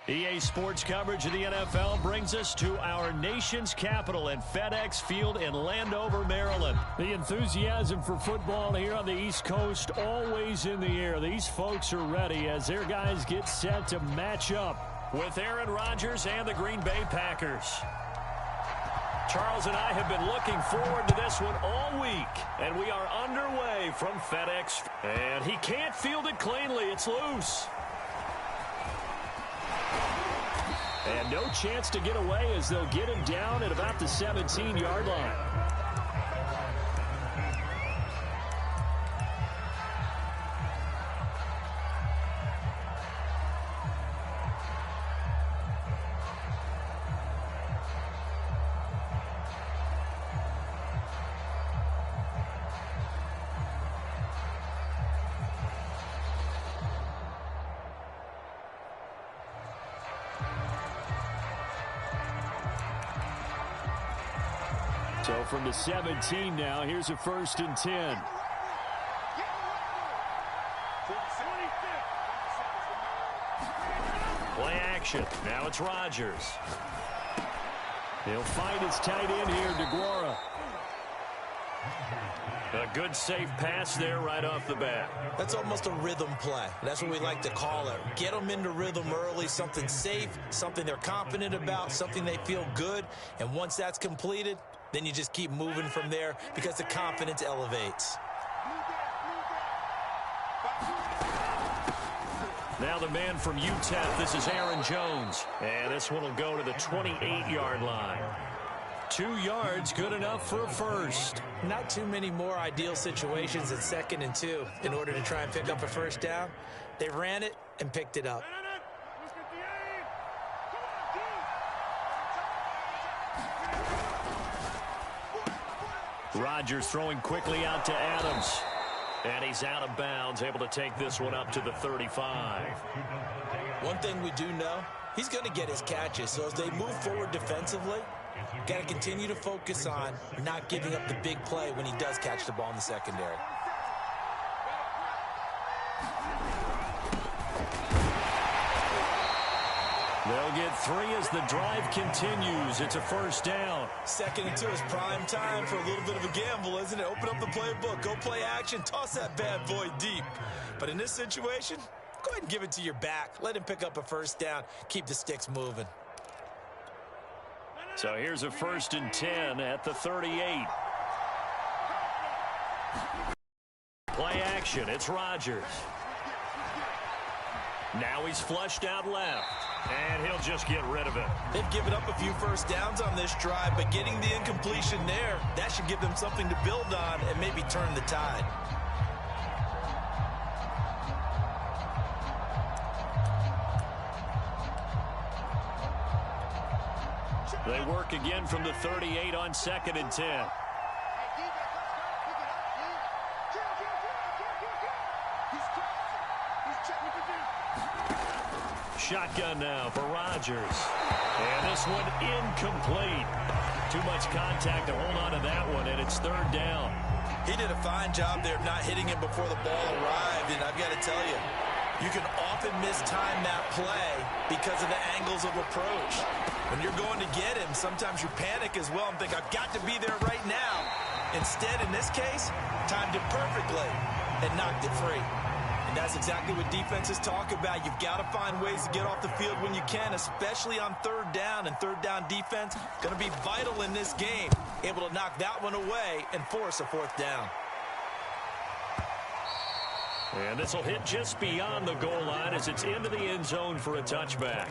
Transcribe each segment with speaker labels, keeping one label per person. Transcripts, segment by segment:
Speaker 1: EA Sports coverage of the NFL brings us to our nation's capital at FedEx Field in Landover, Maryland. The enthusiasm for football here on the East Coast always in the air. These folks are ready as their guys get set to match up with Aaron Rodgers and the Green Bay Packers. Charles and I have been looking forward to this one all week, and we are underway from FedEx. And he can't field it cleanly. It's loose. And no chance to get away as they'll get him down at about the 17-yard line. So from the 17 now, here's a 1st and 10. Play action. Now it's Rodgers. He'll find his tight end here, DeGuara. A good safe pass there right off the bat.
Speaker 2: That's almost a rhythm play. That's what we like to call it. Get them into rhythm early, something safe, something they're confident about, something they feel good. And once that's completed, then you just keep moving from there because the confidence elevates.
Speaker 1: Now the man from UTEP, this is Aaron Jones. And this one will go to the 28-yard line. 2 yards, good enough for a first.
Speaker 2: Not too many more ideal situations at 2nd and 2 in order to try and pick up a first down. They ran it and picked it up.
Speaker 1: Rodgers throwing quickly out to Adams. And he's out of bounds, able to take this one up to the 35.
Speaker 2: One thing we do know, he's going to get his catches. So as they move forward defensively, got to continue to focus on not giving up the big play when he does catch the ball in the secondary.
Speaker 1: They'll get 3 as the drive continues. It's a first down.
Speaker 2: 2nd and 2 is prime time for a little bit of a gamble, isn't it? Open up the playbook, go play action, toss that bad boy deep. But in this situation, go ahead and give it to your back. Let him pick up a first down. Keep the sticks moving.
Speaker 1: So here's a 1st and 10 at the 38. Play action. It's Rodgers. Now he's flushed out left. And he'll just get rid of it.
Speaker 2: They've given up a few first downs on this drive, but getting the incompletion there, that should give them something to build on and maybe turn the tide.
Speaker 1: They work again from the 38 on 2nd and 10. Shotgun now for Rodgers. And this one incomplete. Too much contact to hold on to that one, and it's 3rd down.
Speaker 2: He did a fine job there of not hitting him before the ball arrived, and I've got to tell you, you can often mistime that play because of the angles of approach. When you're going to get him, sometimes you panic as well and think, I've got to be there right now. Instead, in this case, timed it perfectly and knocked it free. And that's exactly what defenses talk about. You've got to find ways to get off the field when you can, especially on 3rd down. And 3rd down defense going to be vital in this game. Able to knock that one away and force a 4th down.
Speaker 1: And this will hit just beyond the goal line as it's into the end zone for a touchback.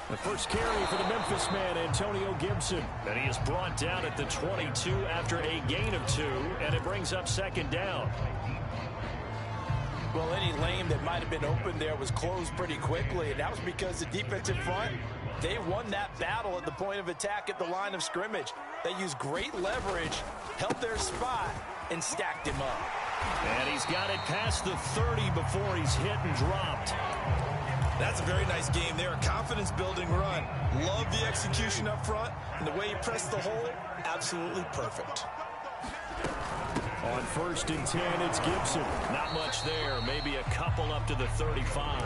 Speaker 1: The first carry for the Memphis man, Antonio Gibson. And he is brought down at the 22 after a gain of 2, and it brings up 2nd down.
Speaker 2: Well, any lane that might have been open there was closed pretty quickly, and that was because the defensive front, they won that battle at the point of attack at the line of scrimmage. They used great leverage, held their spot, and stacked him up.
Speaker 1: And he's got it past the 30 before he's hit and dropped.
Speaker 2: That's a very nice game there. A confidence-building run. Love the execution up front. And the way he pressed the hole, absolutely perfect.
Speaker 1: On 1st and 10, it's Gibson. Not much there. Maybe a couple up to the 35.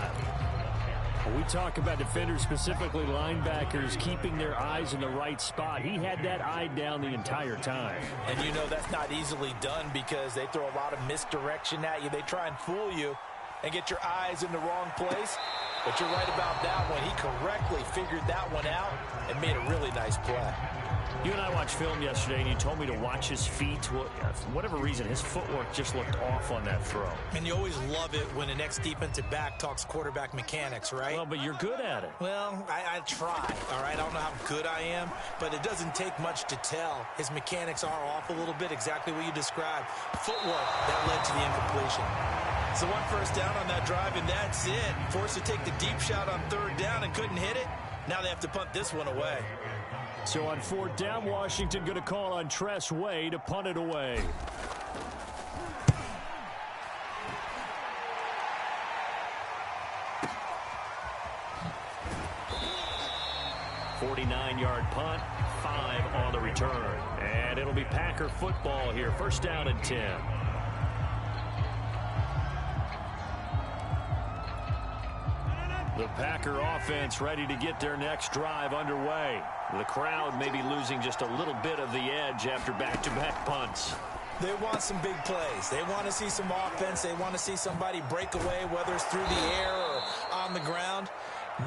Speaker 1: When we talk about defenders, specifically linebackers, keeping their eyes in the right spot. He had that eye down the entire time.
Speaker 2: And you know that's not easily done because they throw a lot of misdirection at you. They try and fool you and get your eyes in the wrong place. But you're right about that one. He correctly figured that one out and made a really nice play.
Speaker 1: You and I watched film yesterday, and you told me to watch his feet. Well, for whatever reason, his footwork just looked off on that throw.
Speaker 2: And you always love it when an ex-defensive back talks quarterback mechanics, right?
Speaker 1: Well, but you're good at it.
Speaker 2: Well, I try, all right? I don't know how good I am, but it doesn't take much to tell. His mechanics are off a little bit, exactly what you described. Footwork, that led to the incompletion. So 1 first down on that drive, and that's it. Forced to take the deep shot on 3rd down and couldn't hit it. Now they have to punt this one away.
Speaker 1: So on 4th down, Washington going to call on Tress Way to punt it away. "49-yard punt, 5 on the return. And it'll be Packer football here. 1st down and 10. The Packer offense ready to get their next drive underway. The crowd may be losing just a little bit of the edge after back-to-back punts.
Speaker 2: They want some big plays. They want to see some offense. They want to see somebody break away, whether it's through the air or on the ground.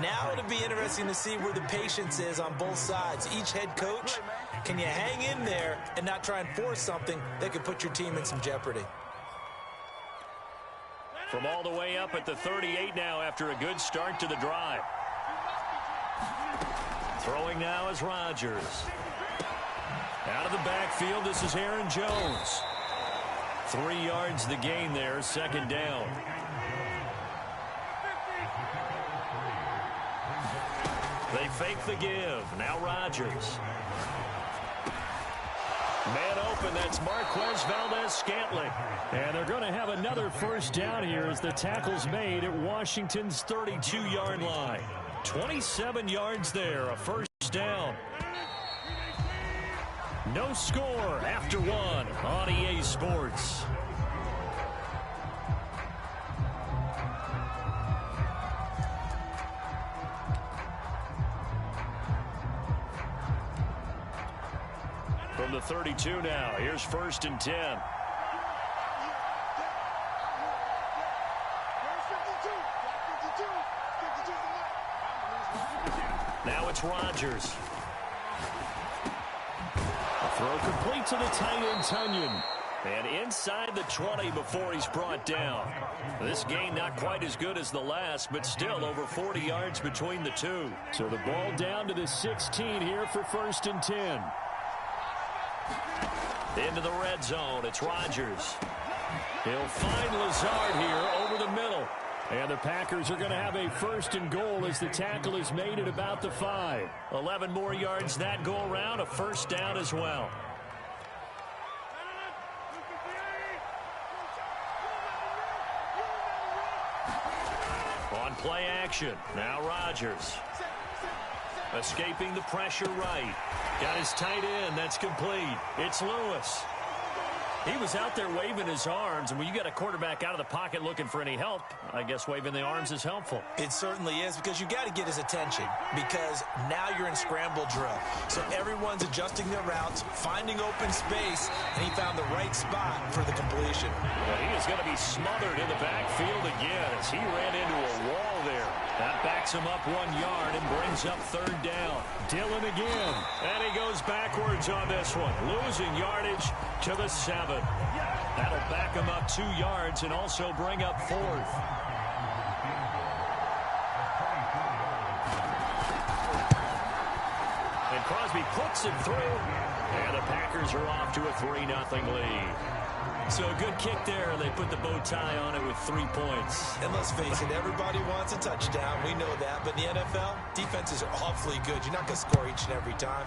Speaker 2: Now it'll be interesting to see where the patience is on both sides. Each head coach, can you hang in there and not try and force something that could put your team in some jeopardy?
Speaker 1: From all the way up at the 38 now after a good start to the drive. Throwing now is Rodgers. Out of the backfield, this is Aaron Jones. 3 yards the gain there, 2nd down. They fake the give. Now Rodgers. Man open, that's Marquez Valdez-Scantling. And they're going to have another 1st down here as the tackle's made at Washington's 32-yard line. 27 yards there, a 1st down. No score after 1 on EA Sports. From the 32 now, here's 1st and 10. Now it's Rodgers. A throw complete to the tight end, Tunyon. And inside the 20 before he's brought down. This game not quite as good as the last, but still over 40 yards between the two. So the ball down to the 16 here for 1st and 10. Into the red zone, it's Rodgers. He'll find Lazard here over the middle. And the Packers are going to have a 1st and goal as the tackle is made at about the 5. 11 more yards that go around, a 1st down as well. On play action, now Rodgers. Escaping the pressure right. Got his tight end, that's complete. It's Lewis. He was out there waving his arms, and when you got a quarterback out of the pocket looking for any help, I guess waving the arms is helpful.
Speaker 2: It certainly is, because you got to get his attention, because now you're in scramble drill. So everyone's adjusting their routes, finding open space, and he found the right spot for the completion.
Speaker 1: Well, he is going to be smothered in the backfield again as he ran into a wall there. That backs him up 1 yard and brings up 3rd down. Dillon again, and he goes backwards on this one, losing yardage to the 7. That'll back him up 2 yards and also bring up 4th. And Crosby puts it through, and the Packers are off to a 3-0 lead. So a good kick there. They put the bow tie on it with 3 points.
Speaker 2: And let's face it, everybody wants a touchdown. We know that. But in the NFL, defenses are awfully good. You're not going to score each and every time.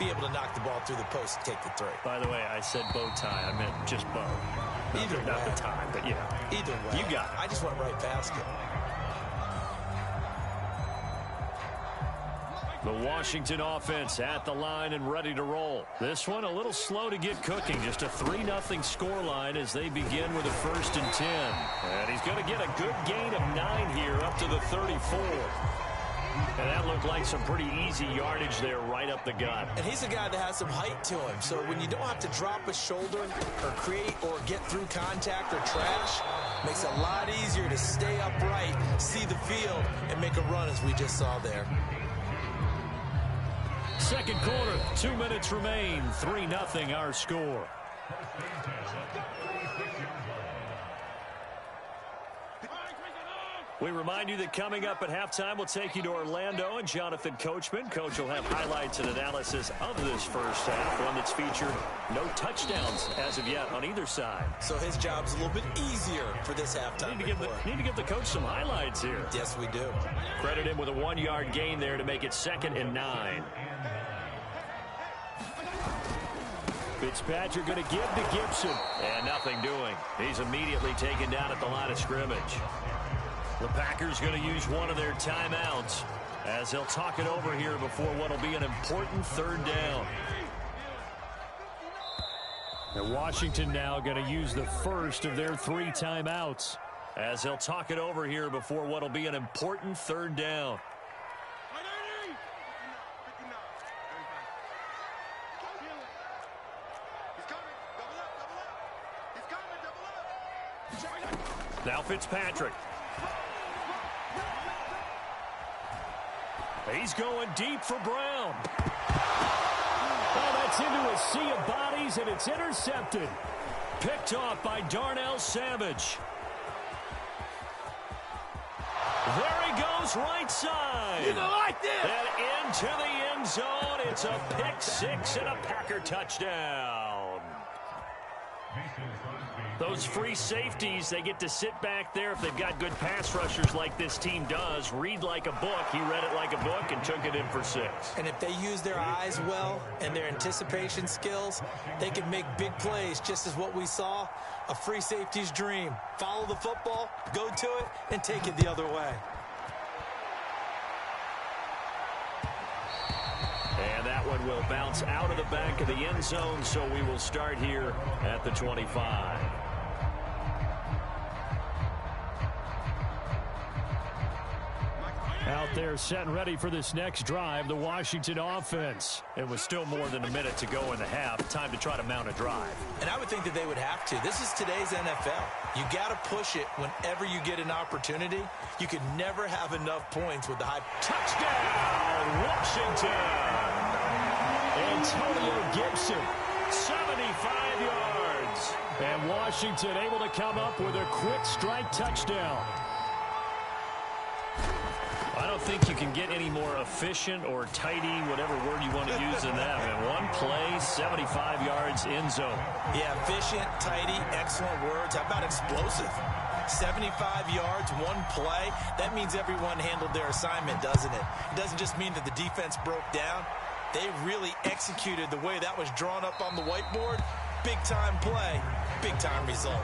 Speaker 2: be able to knock the ball through the post and take the three.
Speaker 1: By the way, I said bow tie. I meant just bow.
Speaker 2: Either way.
Speaker 1: Not the tie, but yeah.
Speaker 2: Either way.
Speaker 1: You got it.
Speaker 2: I just went right past it.
Speaker 1: The Washington offense at the line and ready to roll. This one a little slow to get cooking. Just a 3-0 scoreline as they begin with a 1st and 10. And he's going to get a good gain of 9 here up to the 34. And that looked like some pretty easy yardage there right up the gut.
Speaker 2: And he's a guy that has some height to him. So when you don't have to drop a shoulder or create or get through contact or trash, makes it a lot easier to stay upright, see the field, and make a run as we just saw there.
Speaker 1: Second quarter, 2 minutes remain. 3-0 our score. We remind you that coming up at halftime, we'll take you to Orlando and Jonathan Coachman. Coach will have highlights and analysis of this first half, one that's featured no touchdowns as of yet on either side.
Speaker 2: So his job's a little bit easier for this halftime.
Speaker 1: Need to give the coach some highlights here.
Speaker 2: Yes, we do.
Speaker 1: Credit him with a 1-yard gain there to make it 2nd and 9. Fitzpatrick going to give to Gibson. And nothing doing. He's immediately taken down at the line of scrimmage. The Packers going to use one of their timeouts as they'll talk it over here before what will be an important 3rd down. And Washington now going to use the first of their 3 timeouts as they'll talk it over here before what will be an important 3rd down. Now Fitzpatrick. He's going deep for Brown. Oh, that's into a sea of bodies, and it's intercepted. Picked off by Darnell Savage. There he goes, right side.
Speaker 2: You like this?
Speaker 1: And into the end zone. It's a pick 6 and a Packer touchdown. Those free safeties, they get to sit back there if they've got good pass rushers like this team does. Read like a book. He read it like a book and took it in for 6.
Speaker 2: And if they use their eyes well and their anticipation skills, they can make big plays, just as what we saw, a free safety's dream. Follow the football, go to it, and take it the other way.
Speaker 1: And that one will bounce out of the back of the end zone, so we will start here at the 25. Out there set and ready for this next drive, the Washington offense. It was still more than a minute to go in the half. Time to try to mount a drive.
Speaker 2: And I would think that they would have to. This is today's NFL. You got to push it whenever you get an opportunity. You could never have enough points with the high.
Speaker 1: Touchdown, Washington! Antonio Gibson, 75 yards. And Washington able to come up with a quick strike touchdown. I don't think you can get any more efficient or tidy, whatever word you want to use in that. Man, one play, 75 yards, end zone.
Speaker 2: Yeah, efficient, tidy, excellent words. How about explosive? 75 yards, one play. That means everyone handled their assignment, doesn't it? It doesn't just mean that the defense broke down. They really executed the way that was drawn up on the whiteboard. Big-time play, big-time result.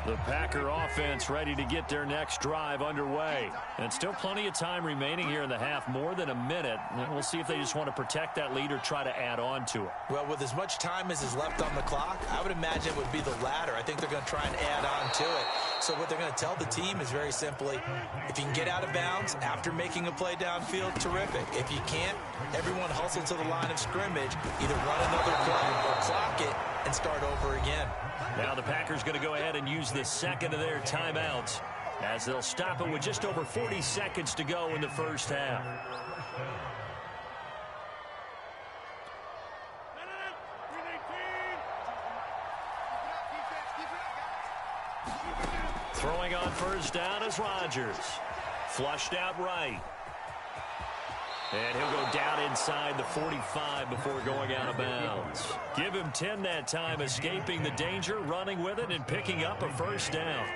Speaker 1: The Packer offense ready to get their next drive underway. And still plenty of time remaining here in the half, more than a minute. And we'll see if they just want to protect that lead or try to add on to it.
Speaker 2: Well, with as much time as is left on the clock, I would imagine it would be the latter. I think they're going to try and add on to it. So what they're going to tell the team is very simply, if you can get out of bounds after making a play downfield, terrific. If you can't, everyone hustle to the line of scrimmage, either run another play or clock it and start over again.
Speaker 1: Now the Packers going to go ahead and use the second of their timeouts as they'll stop it with just over 40 seconds to go in the first half. Throwing on first down is Rodgers. Flushed out right. And he'll go down inside the 45 before going out of bounds. Give him 10 that time, escaping the danger, running with it, and picking up a first down.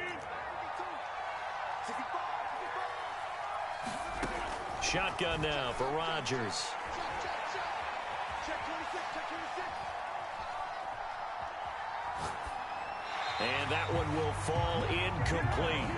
Speaker 1: Shotgun now for Rodgers. And that one will fall incomplete.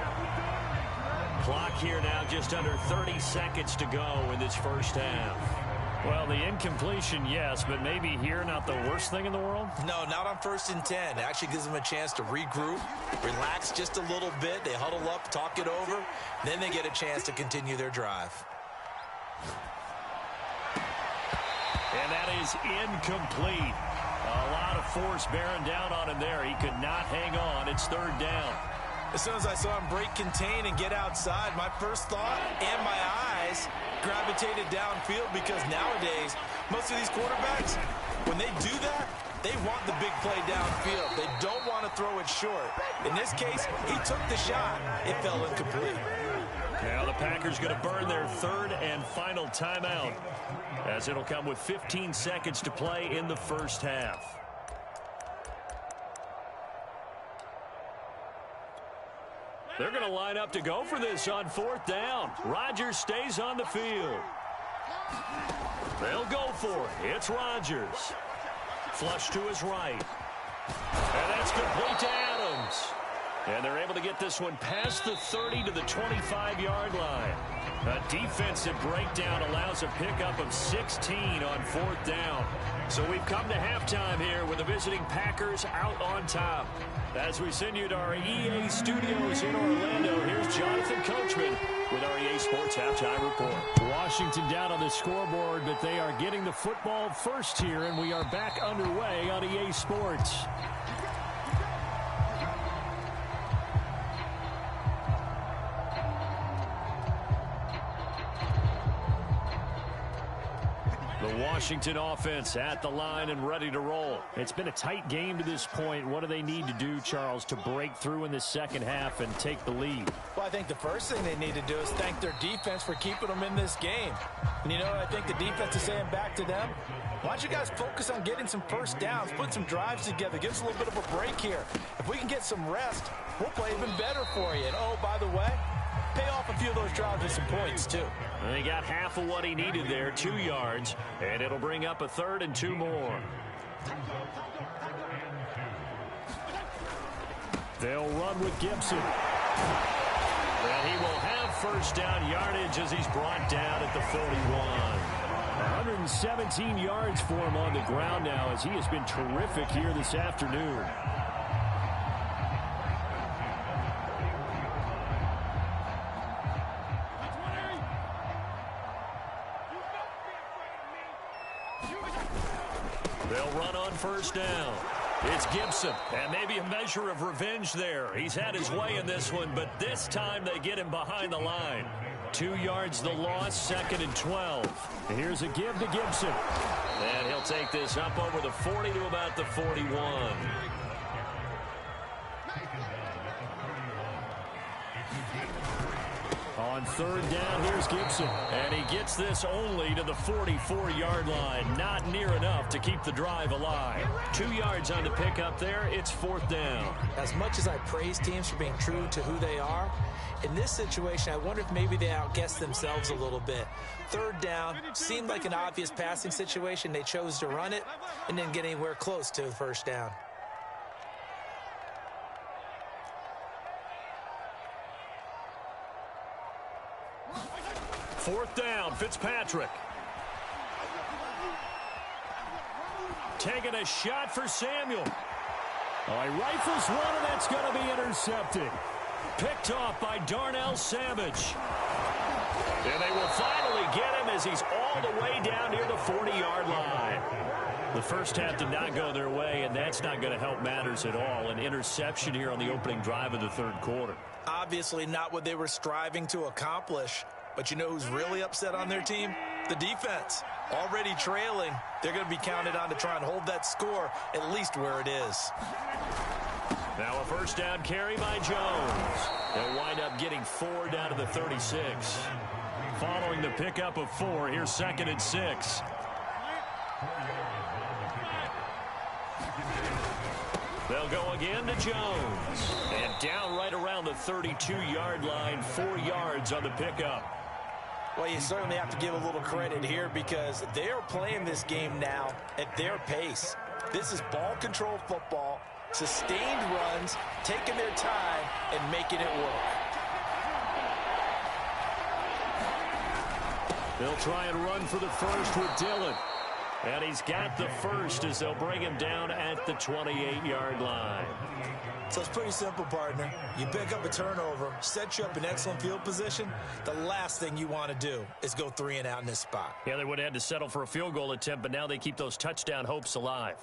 Speaker 1: Clock here now, just under 30 seconds to go in this first half. Well, the incompletion, yes, but maybe here not the worst thing in the world?
Speaker 2: No, not on 1st and 10. It actually gives them a chance to regroup, relax just a little bit. They huddle up, talk it over, then they get a chance to continue their drive.
Speaker 1: And that is incomplete. A lot of force bearing down on him there. He could not hang on. It's 3rd down.
Speaker 2: As soon as I saw him break contain and get outside, my first thought and my eyes gravitated downfield, because nowadays, most of these quarterbacks, when they do that, they want the big play downfield. They don't want to throw it short. In this case, he took the shot. It fell incomplete.
Speaker 1: Now the Packers going to burn their 3rd and final timeout, as it'll come with 15 seconds to play in the first half. They're going to line up to go for this on 4th down. Rodgers stays on the field. They'll go for it. It's Rodgers. Flush to his right. And that's complete to Adams. And they're able to get this one past the 30 to the 25-yard line. A defensive breakdown allows a pickup of 16 on 4th down. So we've come to halftime here with the visiting Packers out on top. As we send you to our EA studios in Orlando, here's Jonathan Coachman with our EA Sports Halftime Report. Washington down on the scoreboard, but they are getting the football first here, and we are back underway on EA Sports. The Washington offense at the line and ready to roll. It's been a tight game to this point. What do they need to do, Charles, to break through in the second half and take the lead?
Speaker 3: Well, I think the first thing they need to do is thank their defense for keeping them in this game. And you know what I think the defense is saying back to them? Why don't you guys focus on getting some first downs, put some drives together, give us a little bit of a break here. If we can get some rest, we'll play even better for you. And, oh, by the way, pay off a few of those drives with some points, too.
Speaker 1: And he got half of what he needed there, 2 yards, and it'll bring up a 3rd and 2 more. They'll run with Gibson. And he will have first down yardage as he's brought down at the 41. 117 yards for him on the ground now, as he has been terrific here this afternoon. They'll run on first down. It's Gibson, and maybe a measure of revenge there. He's had his way in this one, but this time they get him behind the line. 2 yards the loss, 2nd and 12. Here's a give to Gibson. And he'll take this up over the 40 to about the 41. On 3rd down, here's Gibson. And he gets this only to the 44-yard line. Not near enough to keep the drive alive. 2 yards on the pickup there. It's 4th down.
Speaker 3: As much as I praise teams for being true to who they are, in this situation, I wonder if maybe they outguessed themselves a little bit. 3rd down seemed like an obvious passing situation. They chose to run it and didn't get anywhere close to the first down.
Speaker 1: Fourth down, Fitzpatrick. Taking a shot for Samuel. Oh, he rifles one, and that's going to be intercepted. Picked off by Darnell Savage. And they will finally get him as he's all the way down near the 40-yard line. The first half did not go their way, and that's not going to help matters at all. An interception here on the opening drive of the 3rd quarter.
Speaker 2: Obviously not what they were striving to accomplish. But you know who's really upset on their team? The defense. Already trailing. They're going to be counted on to try and hold that score at least where it is.
Speaker 1: Now a first down carry by Jones. They'll wind up getting 4 down to the 36. following the pickup of 4. Here's 2nd and 6. They'll go again to Jones. And down right around the 32-yard line, 4 yards on the pickup.
Speaker 3: Well, you certainly have to give a little credit here because they are playing this game now at their pace. This is ball control football, sustained runs, taking their time, and making it work.
Speaker 1: They'll try and run for the first with Dillon. And he's got the first as they'll bring him down at the 28-yard line.
Speaker 2: So it's pretty simple, partner. You pick up a turnover, set you up in excellent field position. The last thing you want to do is go 3 and out in this spot.
Speaker 1: Yeah, they would have had to settle for a field goal attempt, but now they keep those touchdown hopes alive.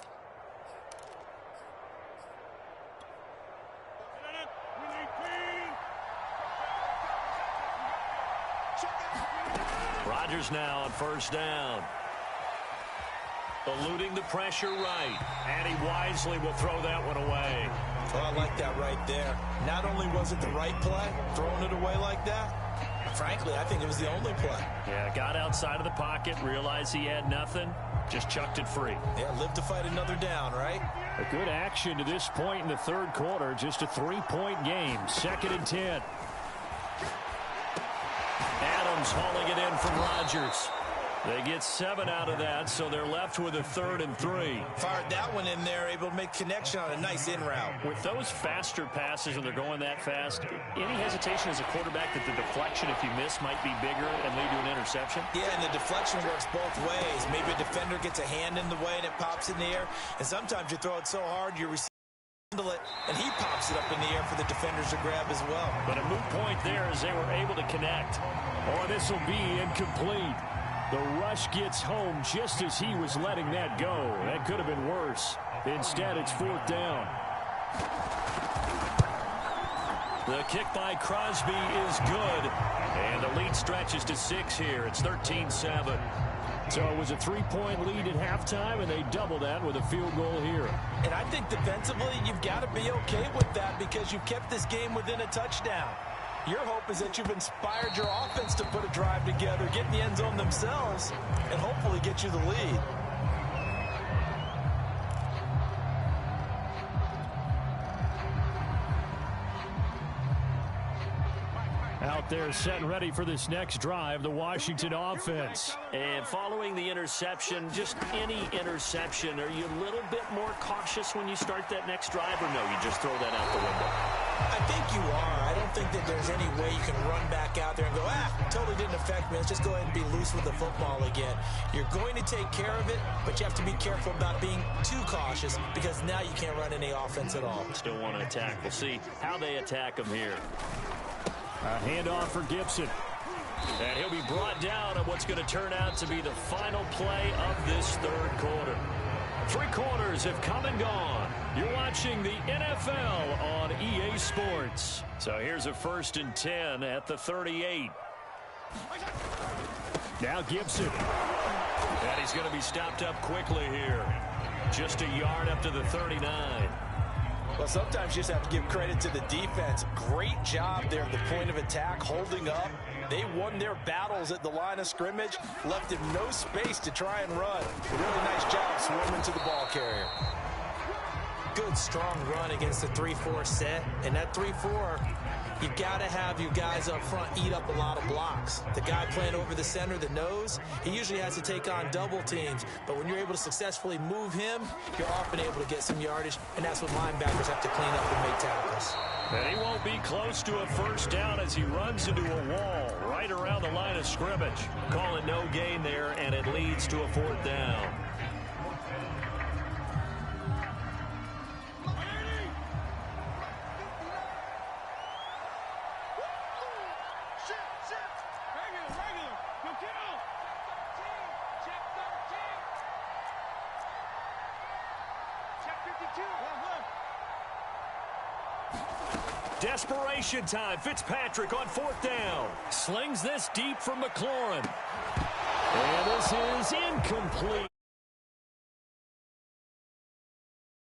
Speaker 1: Rodgers now on first down. Eluding the pressure right. And he wisely will throw that one away.
Speaker 2: Oh, I like that right there. Not only was it the right play, throwing it away like that, frankly, I think it was the only play.
Speaker 1: Yeah, got outside of the pocket, realized he had nothing, just chucked it free.
Speaker 2: Yeah, live to fight another down, right?
Speaker 1: A good action to this point in the third quarter. Just a 3-point game. 2nd and 10. Adams hauling it in from Rodgers. They get 7 out of that, so they're left with a 3rd and 3.
Speaker 2: Fired that one in there, able to make connection on a nice in route.
Speaker 1: With those faster passes and they're going that fast, any hesitation as a quarterback that the deflection, if you miss, might be bigger and lead to an interception?
Speaker 2: Yeah, and the deflection works both ways. Maybe a defender gets a hand in the way and it pops in the air, and sometimes you throw it so hard you handle it, and he pops it up in the air for the defenders to grab as well.
Speaker 1: But a moot point there as they were able to connect. Oh, this will be incomplete. The rush gets home just as he was letting that go. That could have been worse. Instead, it's 4th down. The kick by Crosby is good. And the lead stretches to 6 here. It's 13-7. So it was a 3-point lead at halftime, and they double that with a field goal here.
Speaker 3: And I think defensively, you've got to be okay with that because you've kept this game within a touchdown. Your hope is that you've inspired your offense to put a drive together, get in the end zone themselves, and hopefully get you the lead.
Speaker 1: Out there set and ready for this next drive, the Washington offense. And following the interception, just any interception, are you a little bit more cautious when you start that next drive, or no, you just throw that out the window?
Speaker 2: I think you are. I don't think that there's any way you can run back out there and go, totally didn't affect me. Let's just go ahead and be loose with the football again. You're going to take care of it, but you have to be careful about being too cautious because now you can't run any offense at all.
Speaker 1: Still want to attack. We'll see how they attack them here. A handoff for Gibson. And he'll be brought down on what's going to turn out to be the final play of this third quarter. 3 quarters have come and gone. You're watching the NFL on EA Sports. So here's a 1st and 10 at the 38. Now Gibson. And he's going to be stopped up quickly here. Just a yard up to the 39.
Speaker 3: Well, sometimes you just have to give credit to the defense. Great job there at the point of attack, holding up. They won their battles at the line of scrimmage, left him no space to try and run. Really nice job swarming to the ball carrier.
Speaker 2: Good, strong run against the 3-4 set. And that 3-4, you got to have your guys up front eat up a lot of blocks. The guy playing over the center, the nose, he usually has to take on double teams. But when you're able to successfully move him, you're often able to get some yardage, and that's what linebackers have to clean up and make tackles.
Speaker 1: And he won't be close to a first down as he runs into a wall right around the line of scrimmage. Call it no gain there, and it leads to a 4th down. Desperation time. Fitzpatrick on 4th down. Slings this deep from McLaurin. And this is incomplete.